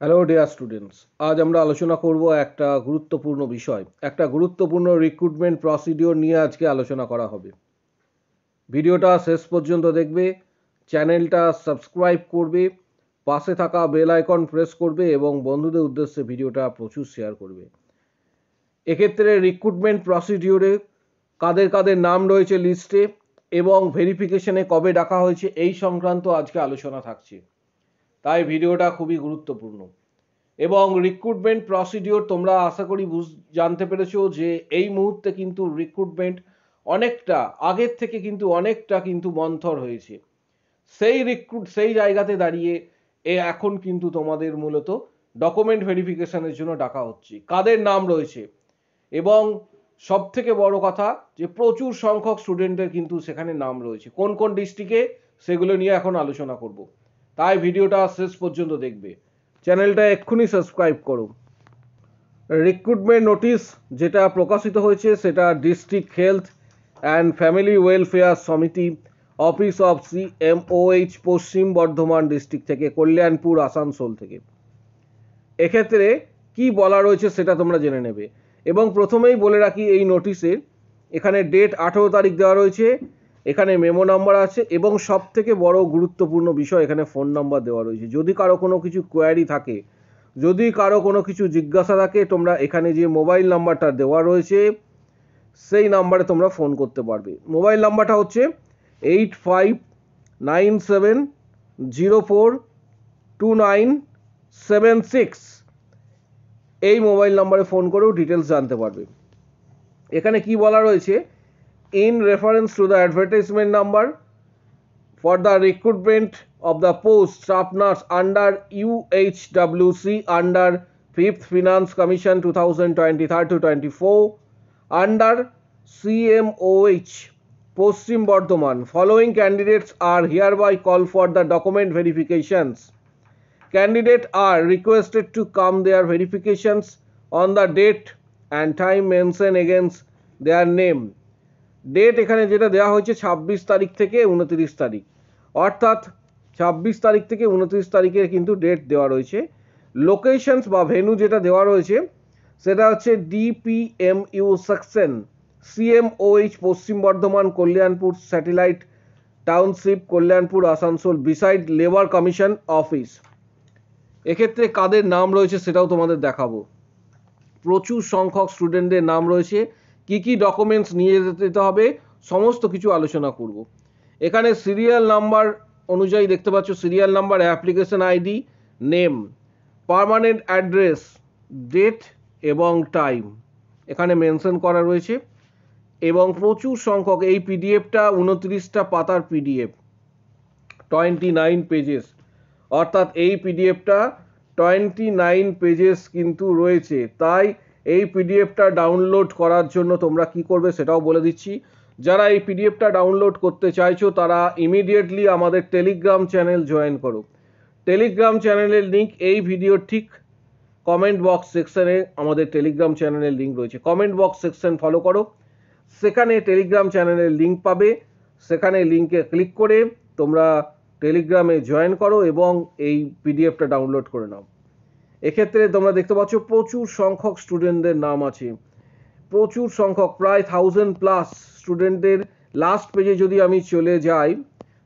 Hello dear students, আজ আমরা আলোচনা করব একটা গুরুত্বপূর্ণ বিষয়, একটা গুরুত্বপূর্ণ রিক্রুটমেন্ট প্রসিডিওর নিয়ে আজকে আলোচনা করা হবে। ভিডিওটা শেষ পর্যন্ত দেখবে, চ্যানেলটা সাবস্ক্রাইব করবে, পাশে থাকা বেল আইকন প্রেস করবে এবং বন্ধুদের উদ্দেশ্যে ভিডিওটা প্রচুর শেয়ার করবে। এক্ষেত্রে রিক্রুটমেন্ট প্রসিডিওরে কাদের কাদের নাম রয়েছে লিস্টে এবং ভেরিফিকেশনে কবে ডাকা হয়েছে এই সংক্রান্ত আজকে আলোচনা থাকছে, তাই ভিডিওটা খুবই গুরুত্বপূর্ণ। এবং রিক্রুটমেন্ট প্রসিডিওর তোমরা আশা করি জানতে পেরেছো যে এই মুহূর্তে কিন্তু রিক্রুটমেন্ট অনেকটা আগের থেকে কিন্তু অনেকটা কিন্তু মন্থর হয়েছে। সেই জায়গাতে দাঁড়িয়ে এখন কিন্তু তোমাদের মূলত ডকুমেন্ট ভেরিফিকেশনের জন্য ডাকা হচ্ছে। কাদের নাম রয়েছে এবং সব থেকে বড় কথা যে প্রচুর সংখ্যক স্টুডেন্টের কিন্তু সেখানে নাম রয়েছে, কোন কোন ডিস্ট্রিক্টে সেগুলো নিয়ে এখন আলোচনা করব। তাই ভিডিওটা শেষ পর্যন্ত দেখবে, চ্যানেলটা এক্ষুনি সাবস্ক্রাইব করো। রিক্রুটমেন্ট নোটিশ যেটা প্রকাশিত হয়েছে সেটা district health and family welfare সমিতি office of CMOH Paschim Bardhaman district থেকে, কল্যাণপুর আসানসোল থেকে। এক্ষেত্রে কি বলা রয়েছে সেটা তোমরা জেনে নেবে। এবং প্রথমেই বলে রাখি, এই নোটিশে এখানে ডেট 18 তারিখ দেওয়া রয়েছে, এখানে মেমো নাম্বার আছে এবং সব থেকে বড় গুরুত্বপূর্ণ বিষয় এখানে ফোন নাম্বার দেওয়া রয়েছে। যদি কারো কোনো কিছু কোয়ারি থাকে, যদি কারো কোনো কিছু জিজ্ঞাসা থাকে, তোমরা এখানে যে মোবাইল নাম্বারটা দেওয়া রয়েছে সেই নাম্বারে তোমরা ফোন করতে পারবে। মোবাইল নাম্বারটা হচ্ছে 8597042976। এই মোবাইল নাম্বারে ফোন করেও ডিটেলস জানতে পারবে। এখানে কি বলা রয়েছে, in reference to the advertisement number for the recruitment of the post staff nurse under UHWC under 5th Finance Commission 2023-24 under CMOH Poschim Bardhaman. Following candidates are hereby called for the document verifications. Candidates are requested to come their verifications on the date and time mentioned against their name. Date এখানে যেটা দেওয়া হয়েছে 26 তারিখ থেকে 29 তারিখ, অর্থাৎ 26 তারিখ থেকে 29 তারিখের কিন্তু ডেট দেওয়া রয়েছে। লোকেশনস বা ভেন্যু যেটা দেওয়া রয়েছে সেটা হচ্ছে DPMU সেকশন CMOH পশ্চিম Bardhaman Kalyanpur satellite township Kalyanpur Asansol beside labour commission office. এক্ষেত্রে কাদের নাম রয়েছে সেটাও তোমাদের দেখাবো। প্রচুর সংখ্যক স্টুডেন্টদের নাম রয়েছে, কি কি ডকুমেন্টস নিয়ে যেতে হবে সমস্ত কিছু আলোচনা করব। এখানে সিরিয়াল নাম্বার অনুযায়ী দেখতে পাচ্ছ, serial number, application ID, name, permanent address, date এবং টাইম এখানে মেনশন করা রয়েছে। এবং প্রচুর সংখ্যক, এই পিডিএফটা 29টা পাতার পিডিএফ, 29 পেজেস, অর্থাৎ এই পিডিএফটা 29 পেজেস কিন্তু রয়েছে। তাই এই পিডিএফটা ডাউনলোড করার জন্য তোমরা কি করবে সেটাও বলে দিচ্ছি। যারা এই পিডিএফটা ডাউনলোড করতে চাইছো তারা ইমিডিয়েটলি আমাদের টেলিগ্রাম চ্যানেল জয়েন করো। টেলিগ্রাম চ্যানেলের লিঙ্ক এই ভিডিওর ঠিক কমেন্ট বক্স সেকশনে আমাদের টেলিগ্রাম চ্যানেলের লিঙ্ক রয়েছে। কমেন্ট বক্স সেকশন ফলো করো, সেখানে টেলিগ্রাম চ্যানেলের লিঙ্ক পাবে, সেখানে লিঙ্কে ক্লিক করে তোমরা টেলিগ্রামে জয়েন করো এবং এই পিডিএফটা ডাউনলোড করে নাও। এক্ষেত্রে তোমরা দেখতে পাচ্ছ প্রচুর সংখ্যক স্টুডেন্টদের নাম আছে, প্রচুর সংখ্যক, প্রায় 1000+ স্টুডেন্টদের। লাস্ট পেজে যদি আমি চলে যাই,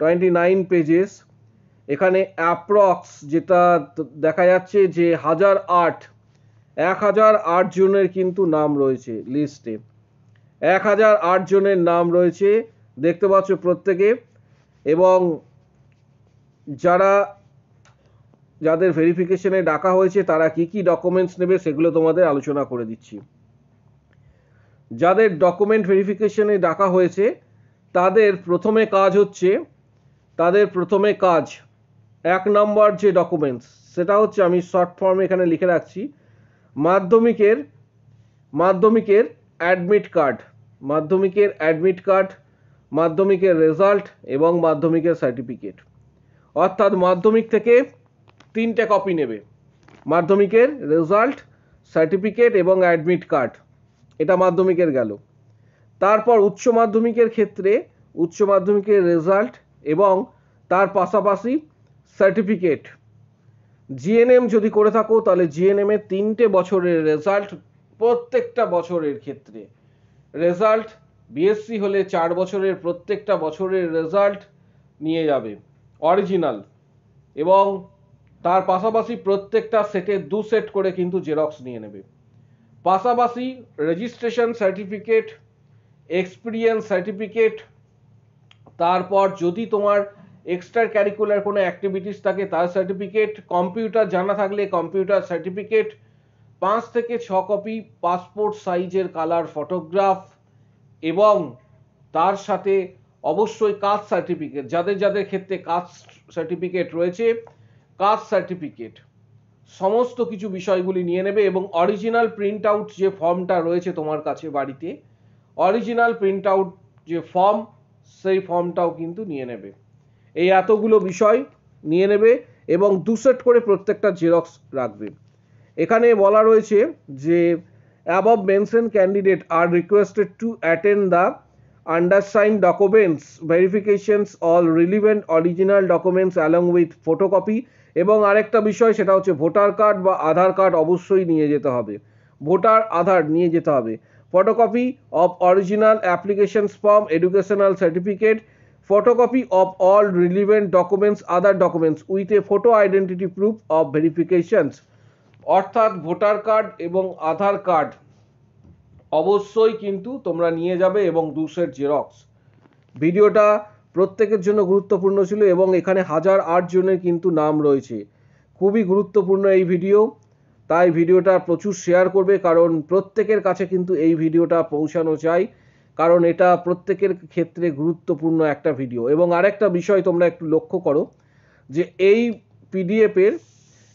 29 পেজেস, এখানে অ্যাপ্রক্স যেটা দেখা যাচ্ছে যে 1008 জনের কিন্তু নাম রয়েছে লিস্টে। 1008 জনের নাম রয়েছে দেখতে পাচ্ছ প্রত্যেকে। এবং যাদের ভেরিফিকেশনে ডাকা হয়েছে তারা কি কি ডকুমেন্টস নেবে সেগুলো তোমাদের আলোচনা করে দিচ্ছি। যাদের ডকুমেন্ট ভেরিফিকেশনে ডাকা হয়েছে তাদের প্রথমে কাজ 1 নম্বর যে ডকুমেন্টস সেটা হচ্ছে, আমি শর্ট ফর্মে এখানে লিখে রাখছি, মাধ্যমিকের অ্যাডমিট কার্ড, মাধ্যমিকের রেজাল্ট এবং মাধ্যমিকের সার্টিফিকেট। অর্থাৎ মাধ্যমিক থেকে 3টে কপি নেবে, মাধ্যমিকের রেজাল্ট, সার্টিফিকেট এবং অ্যাডমিট কার্ড, এটা মাধ্যমিকের গেল। তারপর উচ্চ মাধ্যমিকের ক্ষেত্রে উচ্চ মাধ্যমিকের রেজাল্ট এবং তার পাশাপাশি সার্টিফিকেট, জিএনএম যদি করে থাকো তাহলে জিএনএম এর 3টে বছরের রেজাল্ট, প্রত্যেকটা বছরের ক্ষেত্রে রেজাল্ট, বিএসসি হলে 4 বছরের প্রত্যেকটা বছরের রেজাল্ট নিয়ে যাবে অরিজিনাল, এবং তার পাশাপাশি প্রত্যেকটা সেটে 2 সেট করে কিন্তু জেরক্স নিয়ে নেবে। পাশাপাশি রেজিস্ট্রেশন সার্টিফিকেট, এক্সপিরিয়েন্স সার্টিফিকেট, তারপর যদি তোমার এক্সট্রা ক্যারিকুলার কোনো অ্যাক্টিভিটিস থাকে তার সার্টিফিকেট, কম্পিউটার জানা থাকলে কম্পিউটার সার্টিফিকেট, 5 থেকে 6 কপি পাসপোর্ট সাইজের কালার ফটোগ্রাফ, এবং তার সাথে অবশ্যই কাস্ট সার্টিফিকেট, যাদের যাদের ক্ষেত্রে কাস্ট সার্টিফিকেট রয়েছে কাস্ট সার্টিফিকেট, সমস্ত কিছু বিষয়গুলি নিয়ে নেবে। এবং অরিজিনাল প্রিন্ট আউট যে ফর্মটা রয়েছে তোমার কাছে বাড়িতে, অরিজিনাল প্রিন্ট আউট যে ফর্ম, সেই ফর্মটাও কিন্তু নিয়ে নেবে। এই এতগুলো বিষয় নিয়ে নেবে এবং 2 সেট করে প্রত্যেকটা জেরক্স রাখবে। এখানে বলা রয়েছে যে above mentioned candidate are requested to attend the undersigned documents verifications all relevant original documents along with photocopy, এবং আরেকটা বিষয় সেটা হচ্ছে ভোটার কার্ড বা আধার কার্ড অবশ্যই নিয়ে যেতে হবে, ভোটার আধার নিয়ে যেতে হবে, photocopy of original applications form, educational certificate, photocopy of all relevant documents other documents with a photo identity proof of verifications। অর্থাৎ ভোটার কার্ড এবং আধার কার্ড অবশ্যই কিন্তু তোমরা নিয়ে যাবে এবং 2 সেট জেরক্স। ভিডিওটা প্রত্যেকের জন্য গুরুত্বপূর্ণ ছিল এবং এখানে 1008 জনের কিন্তু নাম রয়েছে, খুবই গুরুত্বপূর্ণ এই ভিডিও, তাই ভিডিওটা প্রচুর শেয়ার করবে, কারণ প্রত্যেকের কাছে কিন্তু এই ভিডিওটা পৌঁছানো চাই, কারণ এটা প্রত্যেকের ক্ষেত্রে গুরুত্বপূর্ণ একটা ভিডিও। এবং আরেকটা বিষয় তোমরা একটু লক্ষ্য করো যে এই পিডিএফের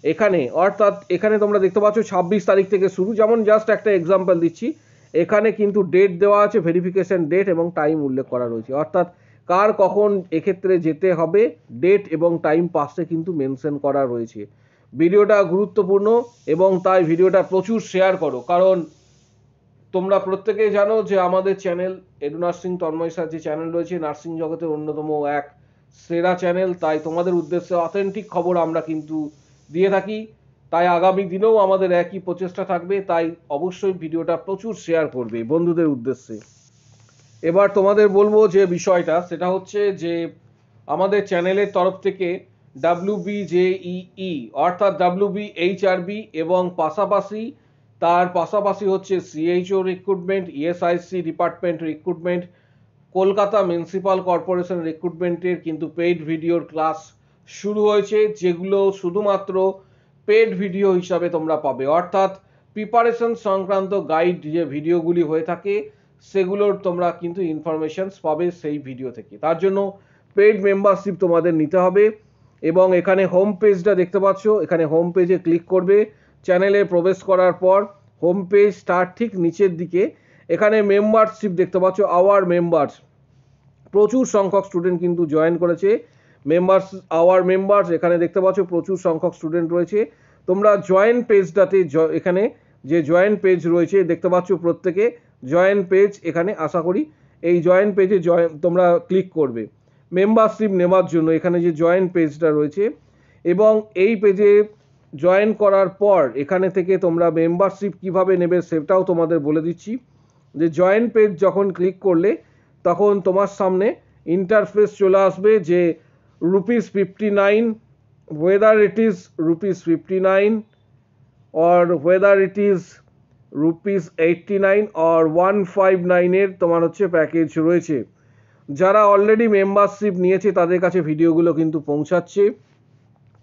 এখানে, অর্থাৎ এখানে তোমরা দেখতে পাচ্ছ 26 তারিখ থেকে শুরু, যেমন জাস্ট একটা এক্সাম্পল দিচ্ছি, এখানে কিন্তু ডেট দেওয়া আছে, ভেরিফিকেশন ডেট এবং টাইম উল্লেখ করা রয়েছে, অর্থাৎ কার কখন এক্ষেত্রে যেতে হবে ডেট এবং টাইম পাশে কিন্তু মেনশন করা রয়েছে। ভিডিওটা গুরুত্বপূর্ণ এবং তাই ভিডিওটা প্রচুর শেয়ার করো, কারণ তোমরা প্রত্যেকেই জানো যে আমাদের channel Edu nursing Tanmoy sir যে চ্যানেল রয়েছে নার্সিং জগতের অন্যতম এক সেরা চ্যানেল, তাই তোমাদের উদ্দেশ্যে অথেন্টিক খবর আমরা কিন্তু দিয়ে থাকি, তাই আগামী দিনেও আমাদের একই প্রচেষ্টা থাকবে, তাই অবশ্যই ভিডিওটা প্রচুর শেয়ার করবে বন্ধুদের উদ্দেশ্যে। এবার তোমাদের বলবো যে বিষয়টা সেটা হচ্ছে যে আমাদের চ্যানেলের তরফ থেকে WBJEE অর্থাৎ WBHRB এবং তার পাশাপাশি হচ্ছে CHO recruitment, ESIC department recruitment, Kolkata municipal corporation রিক্রুটমেন্টের কিন্তু পেইড ভিডিওর ক্লাস শুরু হয়েছে, যেগুলো শুধুমাত্র পেইড ভিডিও হিসাবে তোমরা পাবে, অর্থাৎ প্রিপারেশন সংক্রান্ত গাইড যে ভিডিওগুলি হয়ে থাকে সেগুলোর তোমরা কিন্তু ইনফরমেশনস পাবে সেই ভিডিও থেকে। তার জন্য পেইড মেম্বারশিপ তোমাদের নিতে হবে এবং এখানে হোম পেজটা দেখতে পাচ্ছ, এখানে হোম পেজে ক্লিক করবে, চ্যানেলে প্রবেশ করার পর হোম পেজ তার ঠিক নিচের দিকে এখানে মেম্বারশিপ দেখতে পাচ্ছ, আওয়ার মেম্বার্স, প্রচুর সংখ্যক স্টুডেন্ট কিন্তু জয়েন করেছে, মেম্বার্স আওয়ার মেম্বার্স এখানে দেখতে পাচ্ছ প্রচুর সংখ্যক স্টুডেন্ট রয়েছে। তোমরা জয়েন পেজটাতে এখানে যে জয়েন পেজ রয়েছে দেখতে পাচ্ছ প্রত্যেকে জয়েন পেজ, এখানে আশা করি এই জয়েন পেজে তোমরা ক্লিক করবে মেম্বারশিপ নেওয়ার জন্য, এখানে যে জয়েন পেজটা রয়েছে, এবং এই পেজে জয়েন করার পর এখানে থেকে তোমরা মেম্বারশিপ কিভাবে নেবে সেটাও তোমাদের বলে দিচ্ছি। যে জয়েন পেজ যখন ক্লিক করলে তখন তোমার সামনে ইন্টারফেস চলে আসবে যে ₹59, whether it is ₹59 or whether it is ₹89 or 159 এর তোমার হচ্ছে প্যাকেজ রয়েছে। যারা অলরেডি মেম্বারশিপ নিয়েছে তাদের কাছে ভিডিওগুলো কিন্তু পৌঁছাচ্ছে।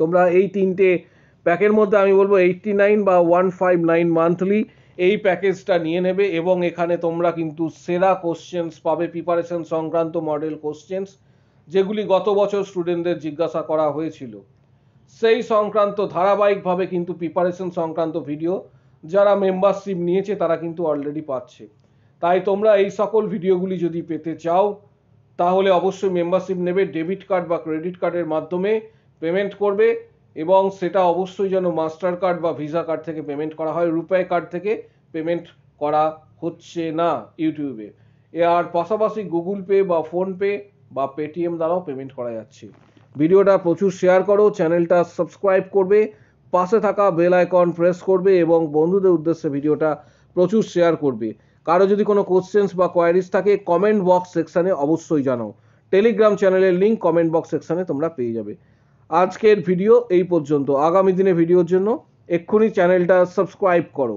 তোমরা এই তিনটে প্যাকের মধ্যে আমি বলবো 89 বা 159 মান্থলি এই প্যাকেজটা নিয়ে নেবে এবং এখানে তোমরা কিন্তু সেরা কোশ্চেন্স পাবে, প্রিপারেশন সংক্রান্ত মডেল কোশ্চেন্স যেগুলি গত বছর স্টুডেন্টদের জিজ্ঞাসা করা হয়েছিল, সেই সংক্রান্ত ধারাবাহিকভাবে কিন্তু প্রিপারেশন সংক্রান্ত ভিডিও যারা মেম্বারশিপ নিয়েছে তারা কিন্তু অলরেডি পাচ্ছে। তাই তোমরা এই সকল ভিডিওগুলি যদি পেতে চাও তাহলে অবশ্যই মেম্বারশিপ নেবে, ডেবিট কার্ড বা ক্রেডিট কার্ডের মাধ্যমে পেমেন্ট করবে এবং সেটা অবশ্যই যেন মাস্টার কার্ড বা ভিসা কার্ড থেকে পেমেন্ট করা হয়, রুপে কার্ড থেকে পেমেন্ট করা হচ্ছে না ইউটিউবে। আর পাশাপাশি গুগল পে বা ফোনপে বা পেটিএম দ্বারাও পেমেন্ট করা যাচ্ছে। ভিডিওটা প্রচুর শেয়ার করো, চ্যানেলটা সাবস্ক্রাইব করবে, পাশে থাকা বেল আইকন প্রেস করবে এবং বন্ধুদের উদ্দেশ্যে ভিডিওটা প্রচুর শেয়ার করবে। কারো যদি কোনো কোশ্চেন্স বা কোয়ারিজ থাকে কমেন্ট বক্স সেকশানে অবশ্যই জানাও। টেলিগ্রাম চ্যানেলের লিঙ্ক কমেন্ট বক্স সেকশানে তোমরা পেয়ে যাবে। আজকের ভিডিও এই পর্যন্ত। আগামী দিনে ভিডিওর জন্য এক্ষুনি চ্যানেলটা সাবস্ক্রাইব করো।